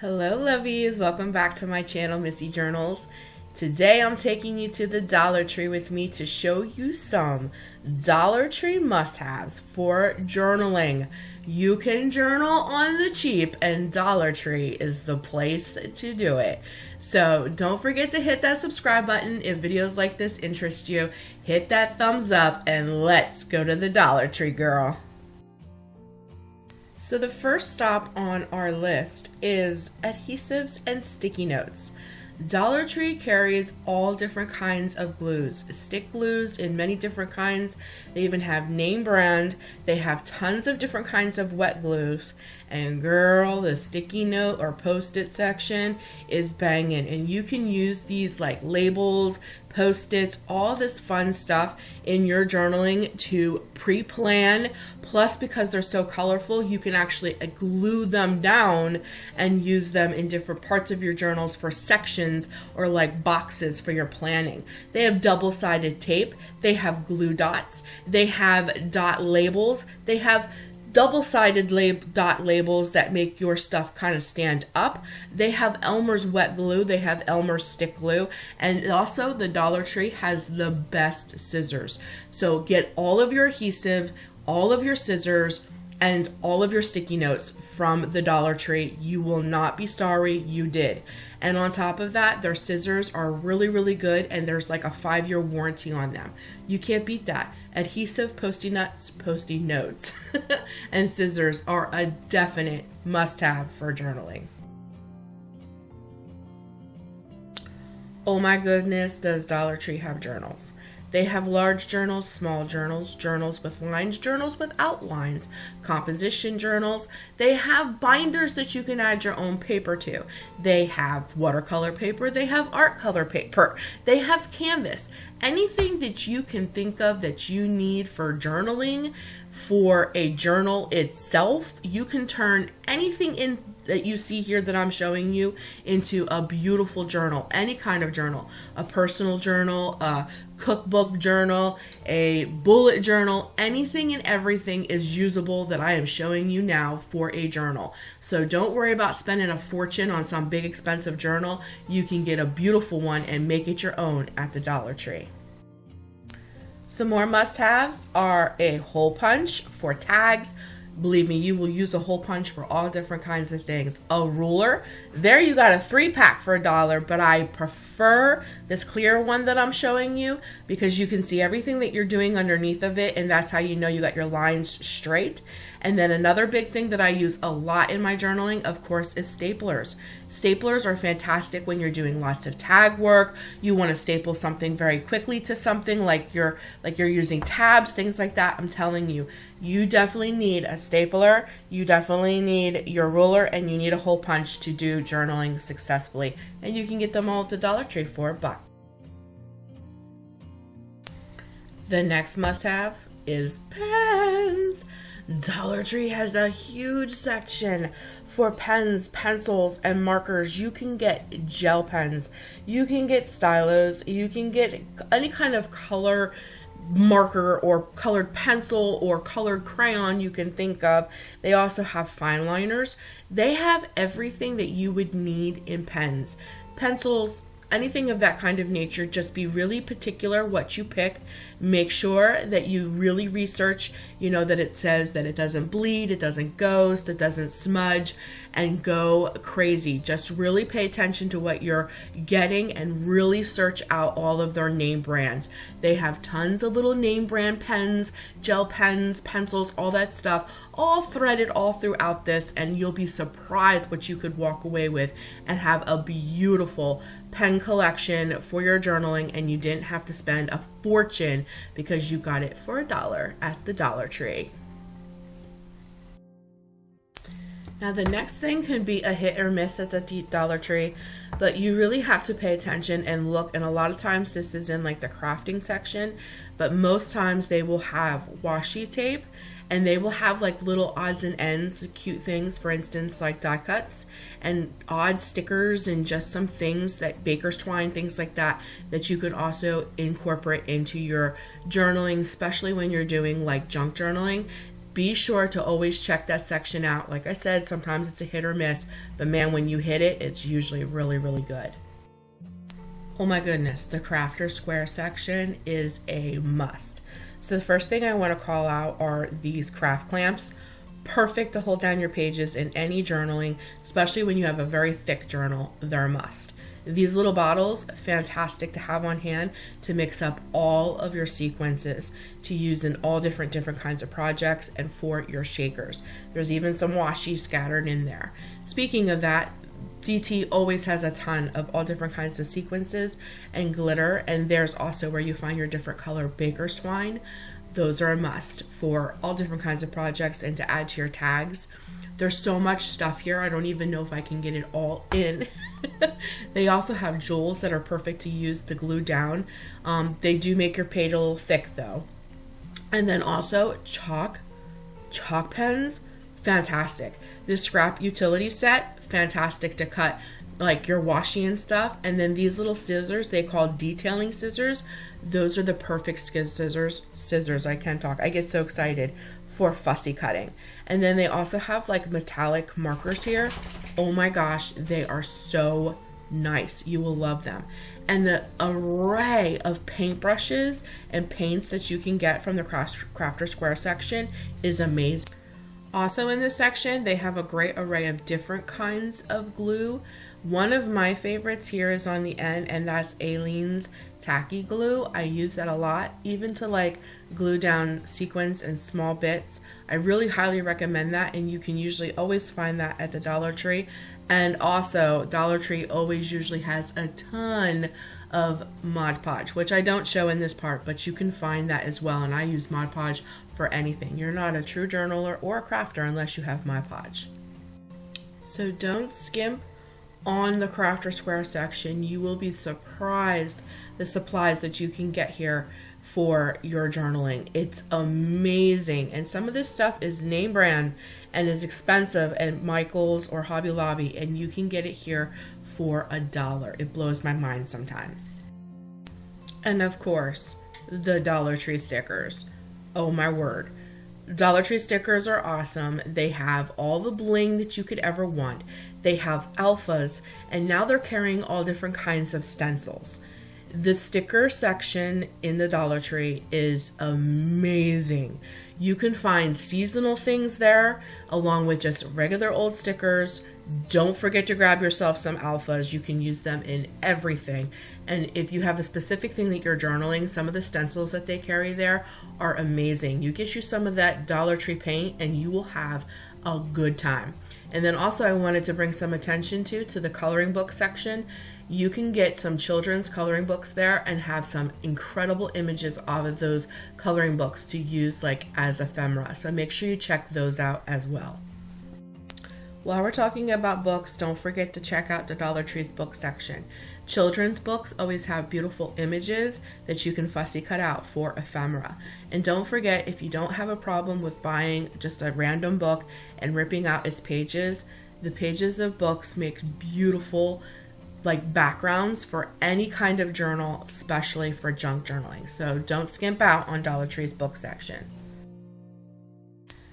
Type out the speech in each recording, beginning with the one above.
Hello lovies, welcome back to my channel Missy Journals. Today I'm taking you to the Dollar Tree with me to show you some Dollar Tree must-haves for journaling. You can journal on the cheap and Dollar Tree is the place to do it. So don't forget to hit that subscribe button if videos like this interest you. Hit that thumbs up and let's go to the Dollar Tree, girl. So the first stop on our list is adhesives and sticky notes. Dollar Tree carries all different kinds of glues, stick glues in many different kinds. They even have name brand. They have tons of different kinds of wet glues. And girl, the sticky note or post-it section is banging. And you can use these like labels, post-its, all this fun stuff in your journaling to pre-plan. Plus, because they're so colorful, you can actually glue them down and use them in different parts of your journals for sections or like boxes for your planning. They have double-sided tape. They have glue dots. They have dot labels. They have double-sided dot labels that make your stuff kind of stand up. They have Elmer's wet glue. They have Elmer's stick glue. And also the Dollar Tree has the best scissors. So get all of your adhesive, all of your scissors, and all of your sticky notes from the Dollar Tree. You will not be sorry you did. And on top of that, their scissors are really, really good, and there's like a 5-year warranty on them. You can't beat that. Adhesive, post-it notes, and scissors are a definite must-have for journaling. Oh my goodness, does Dollar Tree have journals? They have large journals, small journals, journals with lines, journals without lines, composition journals. They have binders that you can add your own paper to. They have watercolor paper. They have art color paper. They have canvas. Anything that you can think of that you need for journaling, for a journal itself, you can turn anything in that you see here that I'm showing you into a beautiful journal, any kind of journal, a personal journal, a cookbook journal, a bullet journal, anything and everything is usable that I am showing you now for a journal. So don't worry about spending a fortune on some big expensive journal. You can get a beautiful one and make it your own at the Dollar Tree. Some more must-haves are a hole punch for tags. Believe me, you will use a hole punch for all different kinds of things. A ruler. There you got a 3-pack for $1, but I prefer this clear one that I'm showing you because you can see everything that you're doing underneath of it, and that's how you know you got your lines straight. And then another big thing that I use a lot in my journaling, of course, is staplers. Staplers are fantastic when you're doing lots of tag work. You want to staple something very quickly to something like you're using tabs, things like that. I'm telling you, you definitely need a stapler, you definitely need your ruler, and you need a hole punch to do journaling successfully. And you can get them all at the Dollar Tree for $1. The next must-have is pens. Dollar Tree has a huge section for pens, pencils, and markers. You can get gel pens, you can get stylos, you can get any kind of color marker or colored pencil or colored crayon you can think of. They also have fine liners. They have everything that you would need in pens, pencils, anything of that kind of nature. Just be really particular what you pick. Make sure that you really research, that it says that it doesn't bleed, it doesn't ghost, it doesn't smudge, and go crazy. Just really pay attention to what you're getting and really search out all of their name brands. They have tons of little name brand pens, gel pens, pencils, all that stuff, all threaded all throughout this, and you'll be surprised what you could walk away with and have a beautiful pen collection for your journaling, and you didn't have to spend a fortune because you got it for $1 at the Dollar Tree. Now the next thing can be a hit or miss at the Dollar Tree, but you really have to pay attention and look, and a lot of times this is in like the crafting section, but most times they will have washi tape, and they will have like little odds and ends, the cute things, for instance, like die cuts and odd stickers and just some things that baker's twine, things like that, that you could also incorporate into your journaling, especially when you're doing like junk journaling. be sure to always check that section out. Like I said, sometimes it's a hit or miss, but man, when you hit it, it's usually really, really good. Oh my goodness, the Crafter Square section is a must. So the first thing I want to call out are these craft clamps. Perfect to hold down your pages in any journaling, especially when you have a very thick journal. They're a must. These little bottles, fantastic to have on hand to mix up all of your sequences to use in all different kinds of projects and for your shakers. There's even some washi scattered in there. Speaking of that, DT always has a ton of all different kinds of sequences and glitter, and there's also where you find your different color baker's twine. Those are a must for all different kinds of projects and to add to your tags. There's so much stuff here, I don't even know if I can get it all in. They also have jewels that are perfect to use to glue down. They do make your page a little thick though. And then also chalk pens, fantastic. This scrap utility set, fantastic to cut like your washi and stuff. And then these little scissors, they call detailing scissors. Those are the perfect scissors, I can't talk, I get so excited, for fussy cutting. And then they also have like metallic markers here. Oh my gosh, they are so nice. You will love them. And the array of paintbrushes and paints that you can get from the Crafter Square section is amazing. Also in this section, they have a great array of different kinds of glue. One of my favorites here is on the end, and that's Aleene's tacky glue. I use that a lot, even to like glue down sequins and small bits. I really highly recommend that, and you can usually always find that at the Dollar Tree. And also, Dollar Tree always usually has a ton of Mod Podge, which I don't show in this part, but you can find that as well. And I use Mod Podge for anything. You're not a true journaler or a crafter unless you have Mod Podge. So don't skimp on the Crafter Square section. You will be surprised the supplies that you can get here for your journaling. It's amazing. And some of this stuff is name brand and is expensive at Michael's or Hobby Lobby, and you can get it here for $1. It blows my mind sometimes. And of course, the Dollar Tree stickers. Oh my word. Dollar Tree stickers are awesome. They have all the bling that you could ever want. They have alphas, and now they're carrying all different kinds of stencils. The sticker section in the Dollar Tree is amazing. You can find seasonal things there along with just regular old stickers. Don't forget to grab yourself some alphas. You can use them in everything. And if you have a specific thing that you're journaling, some of the stencils that they carry there are amazing. You get you some of that Dollar Tree paint and you will have a good time. And then also I wanted to bring some attention to the coloring book section. You can get some children's coloring books there and have some incredible images out of those coloring books to use like as ephemera. So make sure you check those out as well. While we're talking about books, don't forget to check out the Dollar Tree's book section. Children's books always have beautiful images that you can fussy cut out for ephemera. And don't forget, if you don't have a problem with buying just a random book and ripping out its pages, the pages of books make beautiful like backgrounds for any kind of journal, especially for junk journaling. So don't skimp out on Dollar Tree's book section.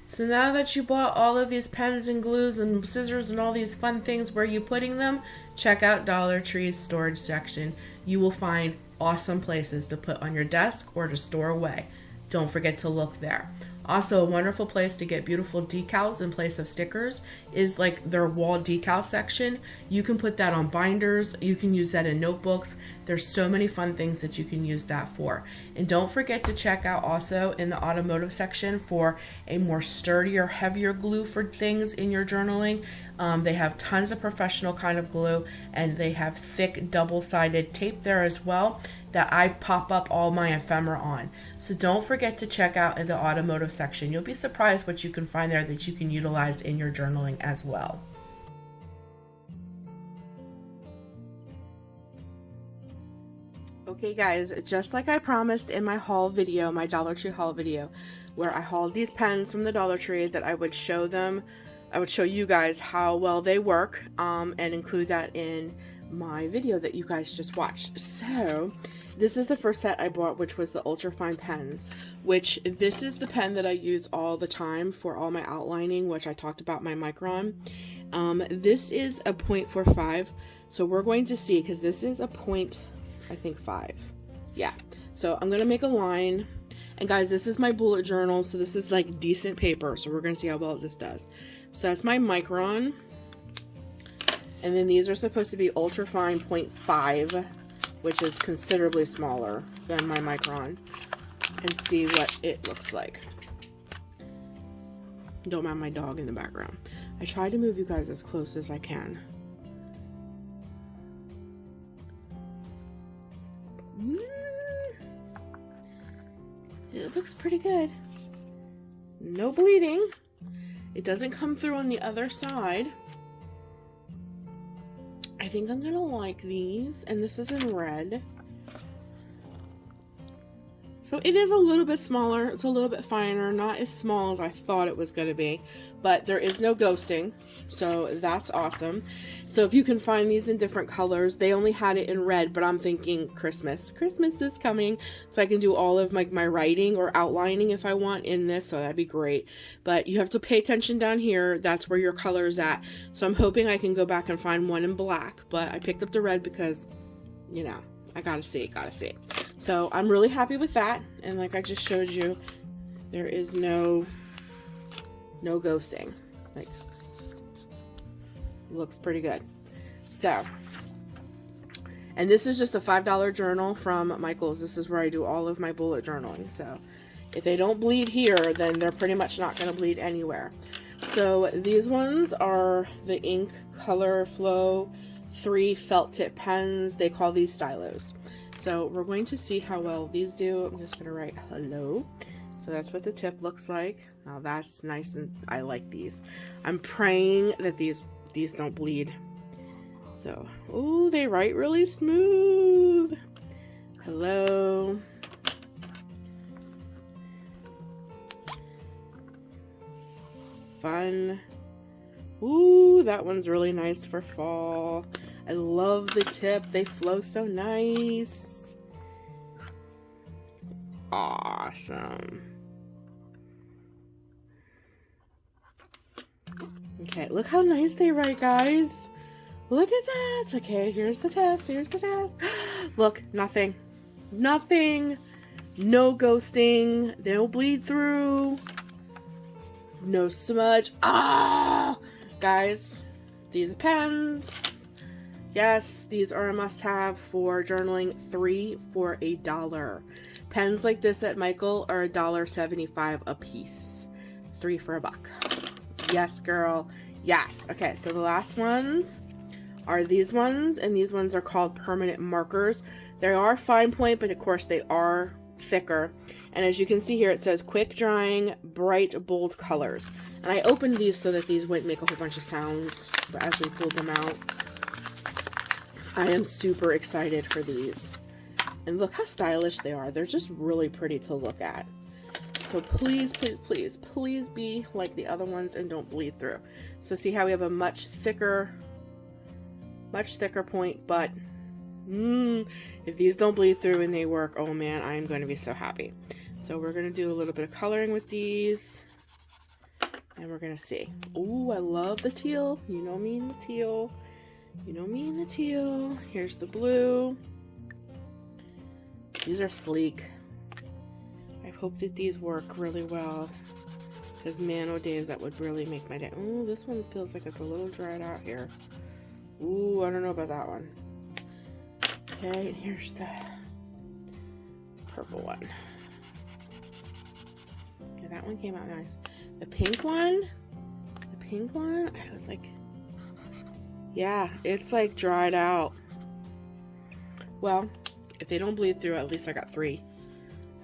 So now that you bought all of these pens and glues and scissors and all these fun things, where are you putting them? Check out Dollar Tree's storage section. You will find awesome places to put on your desk or to store away. Don't forget to look there. Also, a wonderful place to get beautiful decals in place of stickers is like their wall decal section. You can put that on binders. You can use that in notebooks. There's so many fun things that you can use that for. And don't forget to check out also in the automotive section for a more sturdier, heavier glue for things in your journaling. They have tons of professional kind of glue, and they have thick double-sided tape there as well that I pop up all my ephemera on. So don't forget to check out in the automotive section. You'll be surprised what you can find there that you can utilize in your journaling as well. Okay guys, just like I promised in my haul video, my Dollar Tree haul video, where I hauled these pens from the Dollar Tree, that I would show you guys how well they work, and include that in my video that you guys just watched. So this is the first set I bought, which was the Ultra Fine pens, which this is the pen that I use all the time for all my outlining, which I talked about my Micron. This is a 0.45, so we're going to see, because this is a I think 5. Yeah, so I'm gonna make a line. And guys, this is my bullet journal, so this is like decent paper, so we're gonna see how well this does. So that's my Micron, and then these are supposed to be Ultra Fine 0.5, which is considerably smaller than my Micron, and see what it looks like. Don't mind my dog in the background. I try to move you guys as close as I can. It looks pretty good. No bleeding. It doesn't come through on the other side. I think I'm gonna like these, and this is in red. So it is a little bit smaller, it's a little bit finer, not as small as I thought it was gonna be, but there is no ghosting, so that's awesome. So if you can find these in different colors, they only had it in red, but I'm thinking Christmas is coming, so I can do all of my writing or outlining if I want in this, so that'd be great. But you have to pay attention down here, that's where your color is at. So I'm hoping I can go back and find one in black, but I picked up the red because, you know, I gotta see it. So I'm really happy with that, and like I just showed you, there is no ghosting. Like, looks pretty good. So, and this is just a $5 journal from Michaels. This is where I do all of my bullet journaling. So if they don't bleed here, then they're pretty much not going to bleed anywhere. So these ones are the Ink Color Flow 3 felt tip pens. They call these stylos. So we're going to see how well these do. I'm just going to write hello. So that's what the tip looks like. Now that's nice, and I like these. I'm praying that these don't bleed. So, oh, they write really smooth. Hello. Fun. Ooh, that one's really nice for fall. I love the tip. They flow so nice. Awesome. Okay, look how nice they write, guys. Look at that. Okay, here's the test. Look, nothing. No ghosting. They don't bleed through. No smudge. Ah! Guys, these are pens. Yes, these are a must-have for journaling. 3 for $1. Pens like this at Michael are $1.75 a piece. 3 for $1. Yes, girl. Yes. Okay, so the last ones are these ones, and these ones are called permanent markers. They are fine point, but of course they are thicker. And as you can see here, it says quick drying, bright, bold colors. And I opened these so that these wouldn't make a whole bunch of sounds as we pulled them out. I am super excited for these. And look how stylish they are. They're just really pretty to look at. So please, please, please, please be like the other ones and don't bleed through. So see how we have a much thicker point, but if these don't bleed through and they work, oh man, I am going to be so happy. So we're going to do a little bit of coloring with these, and we're going to see. Ooh, I love the teal. You know me and the teal. Here's the blue. These are sleek. I hope that these work really well, because man, oh days, that would really make my day. Ooh, this one feels like it's a little dried out here. Ooh, I don't know about that one. Okay, and here's the purple one. Yeah, that one came out nice. The pink one, I was like, yeah, it's like dried out. Well, if they don't bleed through, at least I got 3.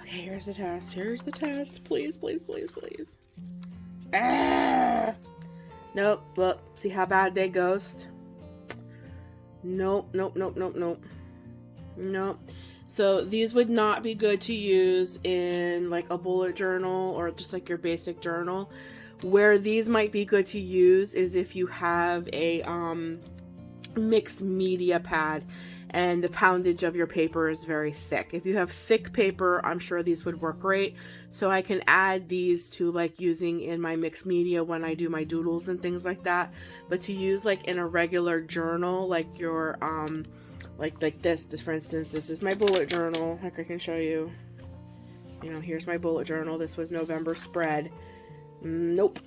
Okay, here's the test. Please, please, please, please. Ah! Nope, look, see how bad they ghost? Nope. So these would not be good to use in like a bullet journal or just like your basic journal. Where these might be good to use is if you have a mixed media pad, and the poundage of your paper is very thick. If you have thick paper, I'm sure these would work great. So I can add these to like using in my mixed media when I do my doodles and things like that. But to use like in a regular journal, like your like this for instance, this is my bullet journal. Like I can show you, you know, here's my bullet journal. This was November spread. Nope.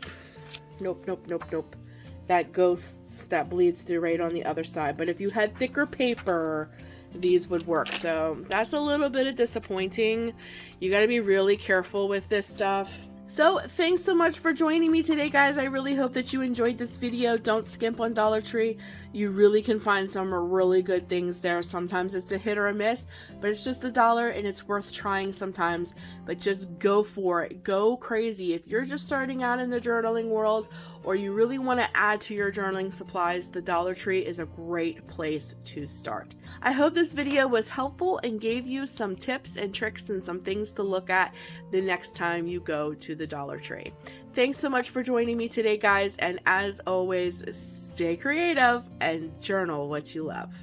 That ghosts, that bleeds through right on the other side. But if you had thicker paper, these would work. So that's a little bit of disappointing. You got to be really careful with this stuff. So thanks so much for joining me today, guys. I really hope that you enjoyed this video. Don't skimp on Dollar Tree. You really can find some really good things there. Sometimes it's a hit or a miss, but it's just $1 and it's worth trying sometimes. But just go for it. Go crazy. If you're just starting out in the journaling world, or you really want to add to your journaling supplies, the Dollar Tree is a great place to start. I hope this video was helpful and gave you some tips and tricks and some things to look at the next time you go to the Dollar Tree. Thanks so much for joining me today, guys, and as always, stay creative and journal what you love.